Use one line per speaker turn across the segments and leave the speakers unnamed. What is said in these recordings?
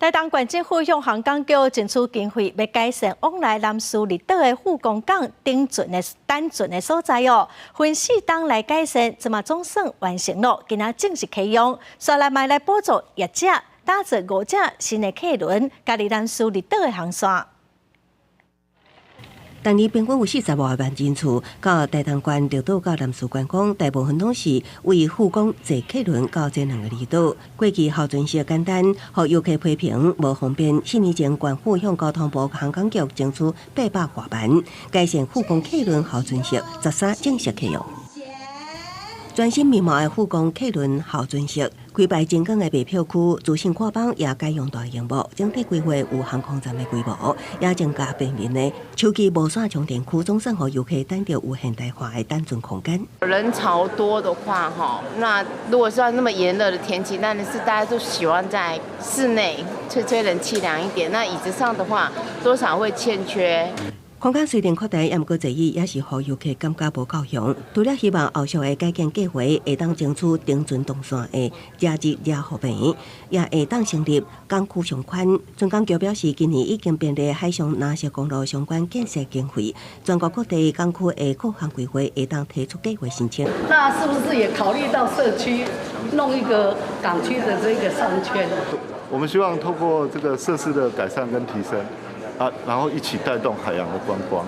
台东县政府向航港局争取经费，要改善往来南苏离岛的富港港单纯的所在哦。分4档来改善，这嘛总算完成了，今仔正式启用。所来买来补助业者，打造5只新的客轮，家己南苏离岛的航线。
当日平均有45万人次，到台东县绿岛到南苏观光，大部分拢是为富港坐客轮到这2个离岛。过去候船式简单，互游客批评无方便。4年前，县府向交通部航港局争取800多万，改善富港客轮候船式13正式启用。全新面貌的富港客轮候船式，开摆精光的卖票区，资讯看板也改用大荧幕，整体规划有航空站的规模，也增加便民的手机无线充电区，总算让游客等到有现代化的单纯空间。
人潮多的话，那如果是要那么炎热的天气，但是大家都喜欢在室内吹冷气凉一点。那椅子上的话，多少会欠缺。
空间虽然扩大，也毋过在意，也是让游客感觉无够用。除了希望后续的改建计划会当争取定存动线的假日也方便，也会当成立港区上宽。船港局表示，今年已经编列海上南石公路相关建设经费，全国各地港区的各项规划会当提出计划申请。
那是不是也考虑到社区弄一个港区的这个商圈？
我们希望透过这个设施的改善跟提升。 然后一起带动海洋的观光。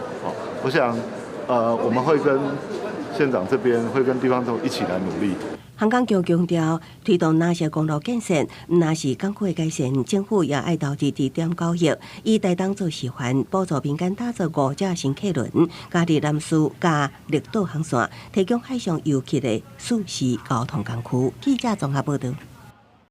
我想，我们会跟县长这边，会跟地方政府一起来努力。
航港局强调，推动南石公路建设，若是港区的改善，政府也爱投入2.9亿，以台东做示范，补助民间打造5只新客轮，加入南苏加绿岛航线，提供海上游客的舒适交通工具。记者综合报道。